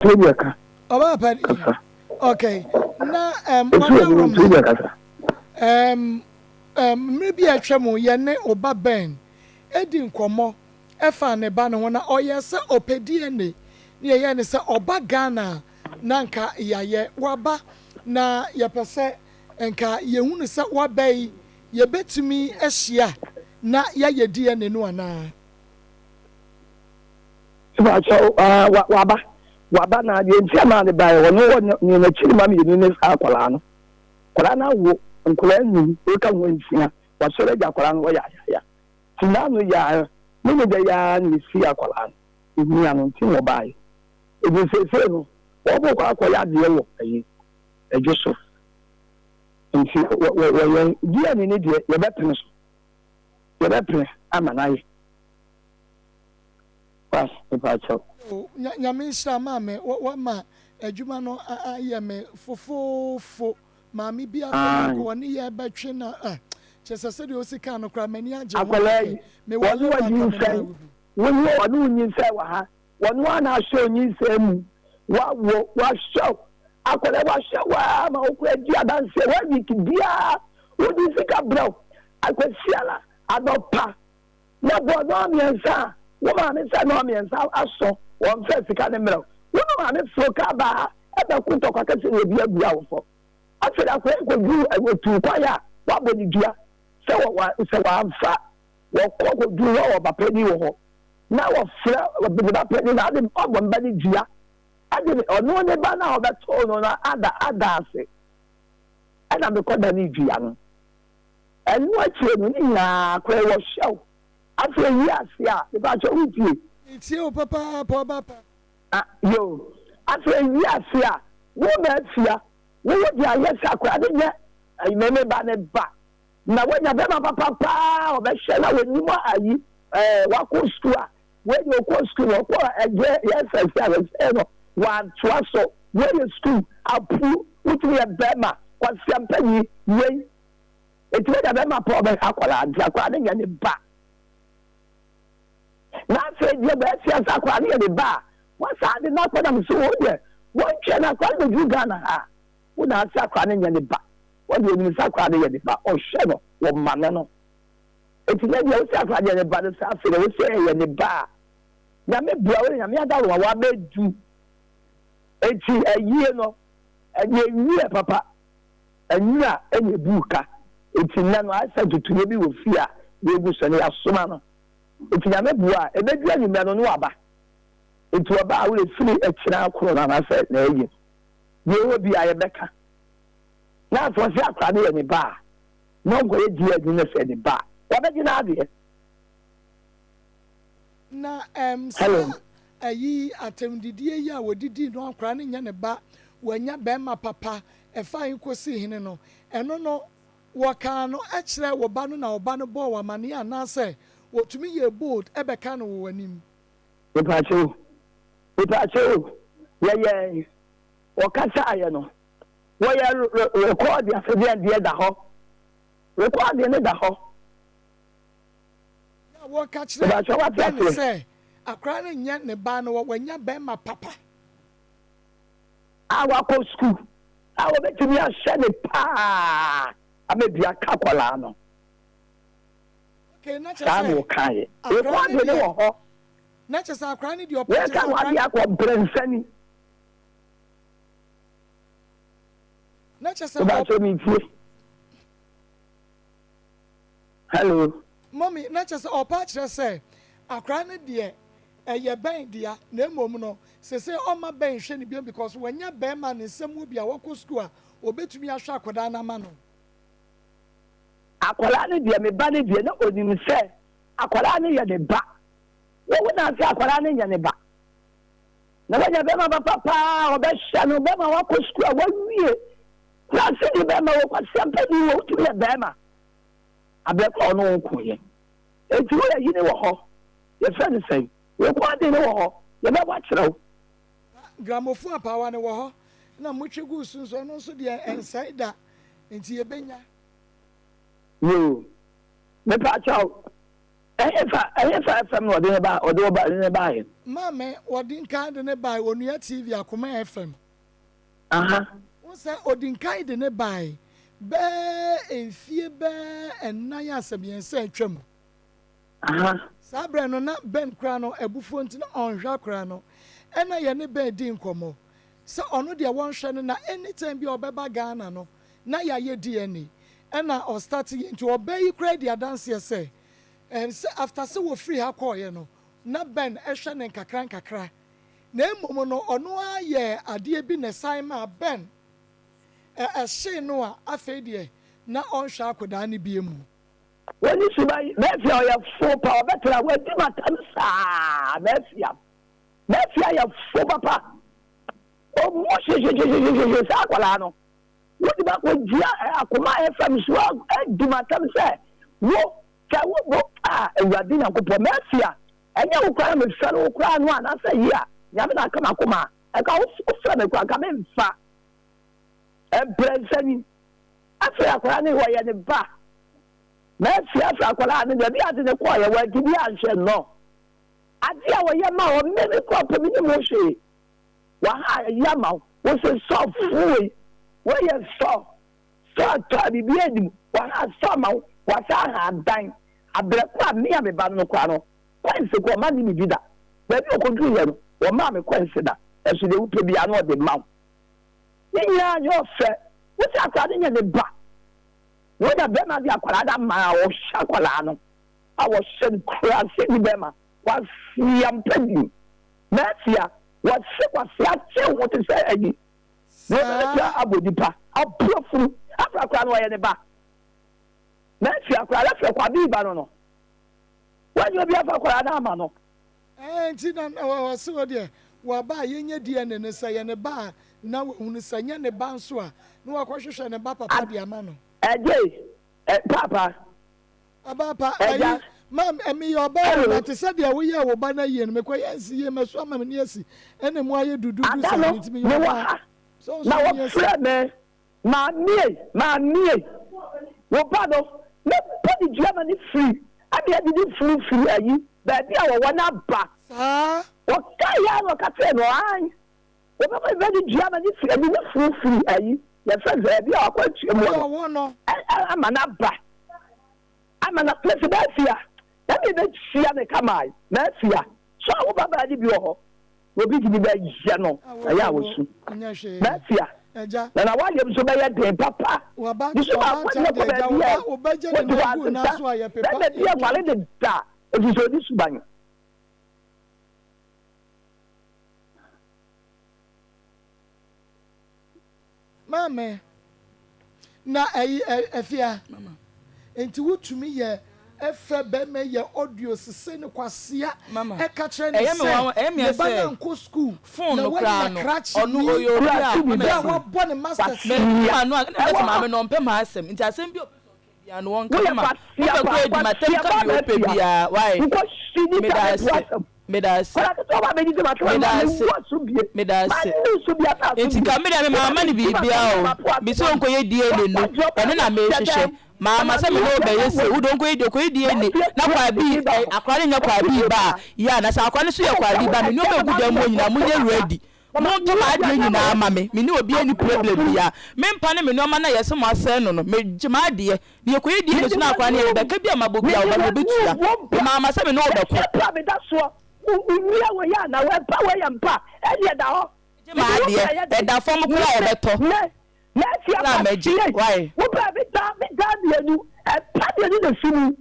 Tubiaka. Oba padi. Okay. Na maybe atwam ye ne oba ben. Edi nkomo efa ne ba ne ho na oye se opedi ne ye ne se oba Ghana na nka yaye waba na ye pese nka ye hunu se wabai ye betumi ehia na ya ye die ne no ana. Waba na de ntia ma ne ba wo no ni na chiri ma me ni ne akwala no. Kwala na wo nkwala ni e ka wo ntia. Wa sore ja kwala no ya ya. Tina no ya me de ya ni si akwala no. Ni anu ti wo bai. E bi se no. Wo bo kwa akwala de wo ayi. E joso. Nti wo dia ni ne de ye bepene so. Ye bepene amanaye. Pas ipacho. Nyame nhyira maame ma adwuma no ayɛ me fofofo maame bi afɔ ko ne yɛ bɛtwe na kyesɛ sɛ de osika no kra mani agye akwalai me wonu nyi sɛ wa ha wonu ana show nyi sɛ mu wa show akwalai wa show wa ma okura di adanse wa di dia wodi sika bro akwasiala adopa na bo no miensa wo ma me sɛ no miensa aso won fe sika ne mmerɛ wo no ma me fro ka ba ebe ku to kwaka se obi abua wo fo afira ko du ewotu kwaya wa bodi dua se wa amfa wo ko du wo ba pani wo ho na wo fra wo ba pani na ade obon ba ni dua ade ono ne ba na obeto no na ada ase ana me ko da ni dua no enu akyire no ni na kwa wo hyew afira yi ase a be ba cho utie it's you papa papa yo after years ya wo na afia wo di ayesa akwa de nye meme ba ne ba na wo nya be ma papa o be hye na woni mo ayi wa ko school a wo di ko school ko eje yes ya no wa twa so wo di school apu uti ya be ma kwa siampani ye eti we da be ma po be akwala akwa de nya ne ba na se je be siasa akwa ne ne ba what's that? The not what I'm so old. One channel called the Uganda. Would not sacra in the back. What do you mean sacra in the back? Or shadow or manano? It's never sacra in the back. They will say in the bar. Now, me blowing, I mean, I don't know what they do. It's a year, no, a year, papa. And you are any booker. It's in none. I said to maybe with fear. We will send you a summer. It's in a mebua, a bed you man on Waba. It was about a free extra crown, and I said, no, you will be a becca. Now, for Sacra in the bar. No great dear dinner said the bar. What did you know, dear? Na hello. Ayi atemdi die ya wodidi no akra ne nya ne ba wanya be ma papa e fa ikosi hene no eno no woka no a kire wo ba no na wo ba no bo wa mane ana se wotumi ye bold e be ka no wo anim. Itacho ye okasa aye no wo ye record ya se dia da ho record ne da ho ya wo ka kire say akra ne nya ne ba no wanya be ma papa awa ko school awo betumi a hye ne pa amebia kakwala no okay na chese wo kai record ne wo ho na chese akra ne di we kan wa dia ko brensani na chese ba so mi tie hello mommy na chese opa kire say akra ne de eye ben dia na emom no sese oma ben hwe ne biom because wanya ben ma ne nsem obi a wako school a obetumi ahwe akoda na ma no akola ne de me ba ne de na onim se akola ne ye de ba wo na se akola ne ye ne ba na wanya ben ma papa obe hye no ben ma wako school a wawie na se di ben ma wo kwase ampani wo tu ye ben ma abe ko no ko ye enti wo ye ni wo ho ye friend say we kwade ne wo ho ye be wa kire wo gramophone apawa ne wo ho na mutwe gu sunso no so de inside enti ye benya yo me pa chao efa fm no de ba o de ba ne ba he Mame, Odinka de ne by Onia TV Akoma FM. What's that Odinka de ne by? Bear and fear bear and Naya Sabian say trim. Sabra no not Ben Crano, a buffon on Jacrano, and I any bed din como. So on the one shannon anytime you obey Ghana no, na ya ye DNA, and now or starting to obey you credit your dance say. And so after so free how call you know, na Ben Eshan and Kakra. Name mono or no ye a dear bin a Simon Ben. A she no a fade na on shark with any beam. When you see my nephew, I have 4 power better. I went to my time, nephew. Nephew, I have 4 papa. Oh, what is Aqualano? What about when Akoma FM swag and do my time say? What can we go? And we are doing a good Mercia. And you cry with fellow crown one. I say, yeah, Yamina Akoma. I go for come in fat. And present after Aquani, why at the back. Mercy after Aqualani, the other in the choir where to be answered no. I dear what Yama or many crop of Minimushi. Why Yama was a soft fool. Where you saw to be being what I saw what I had done. I bet me a Banocano. Quincy go money did that. But you could do them or mammy consider as they would be another mount. Yeah, you're fair. What's happening in the back? When a Bema Aqualada Ma or Shaqualano, I was sent crazy Bema, was Siam Penny. Mercia, what was that? What is that? Abudipa, a profile, African in the back. Mercia, Aqualafra, Quabibano. When you be a Aqualadamano. And Tinan, I was so dear. Waba yenye DNA and say and a bar now unisanya ne banswa no question and a papa diamano. Papa. Papa, Mam, and me your bar that is said there we are Obana yen, make way and see him as one and yes, and then why you do something to me. So now, friend, my me, Wopado, let put Germany free. I didn't free, but I want up back. What can you have? What very Germany free? I didn't free. Your friends, they are quite I'm an abba. I'm an Philadelphia. Let me see the Kamai, Mercia. So, Baba, will be to be very general. I was Mercia. And I want you to buy a day, Papa. You should have one. Mama, na efia mama enti wotumi ye efa be me ye audio sese ne kwasia e ka kire ne se ba na nko school phone no kra no onu oyori a wa bo ne masters me anu a na mama no mpe ma asem enti asem bi ya no won ka ma ko ko edi matem ka bi ope bia why Medase. Enti kamera me mama ni bibia o. Bi so nko ye die le no. Ene na me hwehwe. Mama se me no be yese. Wo don ko ye die ko ye die ni. Na kwa bi akware nya kwa bi ba. Ya na sa akware so ye kwa bi ba. Me no be gudam mo nyina mo ye ready. Mo to ma ade nyina ama me. Me ni obi ani problem bia. Me mpa ne me no ma na yese mo ase no no. Me jima ade. Ni ko ye die ni so na akware ye be ka bia ma bobia o ba betua. Mama se me no be ko. We are now, we're power and pa, and yet, my dear, that form of better. Let's hear magic. Why? What have it done? You and Patty in the film.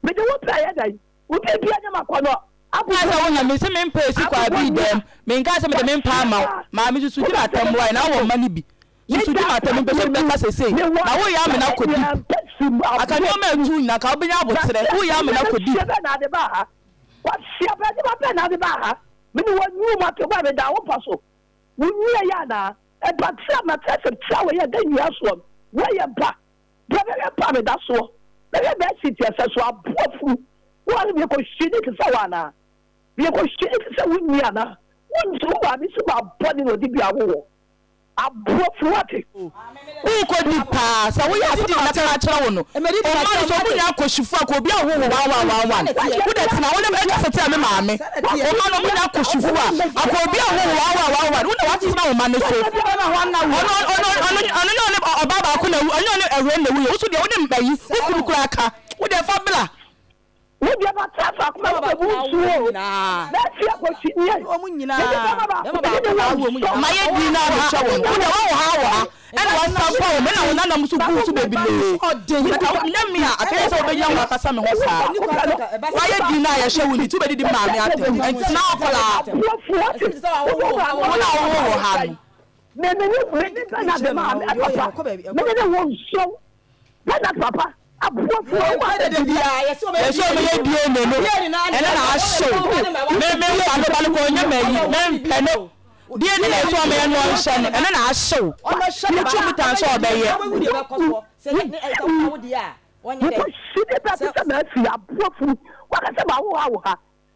But the what I had, we can be a Macono. I want to miss him in person. I be them. Main guys, I'm the main palm. Mammy, you should not tell me why now money be. You should not tell me because I say, now we am and I could. I can remember you, I'll be able to say, who am and I could do. What she have been at the bar? Many one knew what to buy the down puzzle. We knew Yana, and but some at a shower, then you have one. Where you back? Brother, that's all. The best city as well. Poor what if you could see it to Sawana? You could see it to Sawana. One two, I miss about body or the war. Abuofuate. Who could be pass? I will ask you not to tell one. A minute, I could she fuck will be a woman. Who that's now one of them to tell me, mammy. I could she fuck. I could be a woman. What's now, man? Baba couldn't run the wheel. Also, the only bay, who could crack with a fabula. We have a traffic. That's what she is. My Edina show. And was some poem, and I will not supposed to be. Let me, I can't say the young Kasam was. Why deny a show with too many demands? And now, Papa. Yes,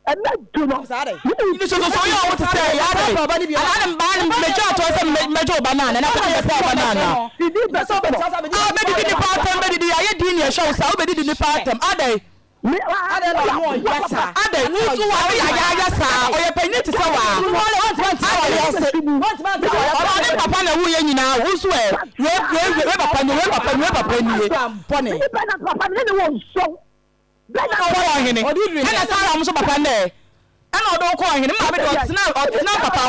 and that do not say. You should also know what to say. I'm major banana, and I banana. I bet the department, the idea shows how many department are they? Are they? Yes, or you pay it to someone. Papa, who you now, who's where? I'm so papa there. And I don't call him. It's not papa.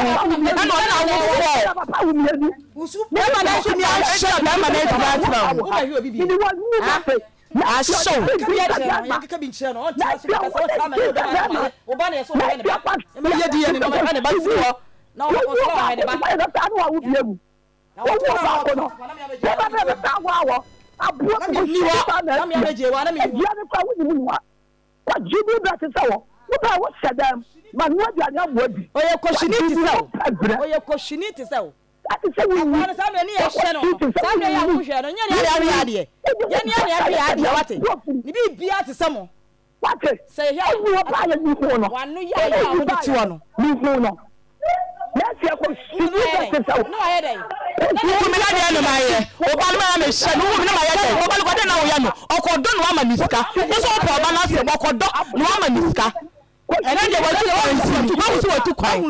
I show. What said them? But what you are not worthy. Oh, your question is so. Oh, your question is so. That is so. We want to have any channel. Sunday, I wish I don't know. You be at some. What say? Yeah, you are buying me for one. No, let's hear from no, I didn't. And then they were too quiet. I am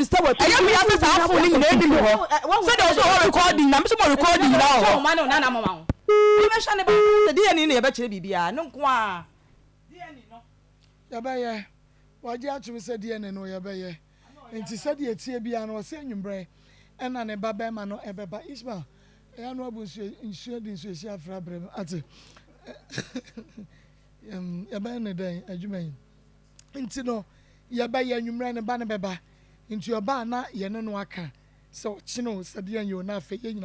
the other fooling in any more. So there was no recording. I'm still recording now. Man, you mentioned about the DNA about Chibia. No, qua. Yabaya, what you actually said, DNA, no, Yabaya. And she said, Yet, Tibian was saying, Bray, and an Ebaba, no, Ebaba Isma. I know was insured in Susia Frabre at Yabana day, as you mean. Into no. Yabaya, you ran a banner beba into your banner, Yanaka. So, Chino, Sadian, you're not faking.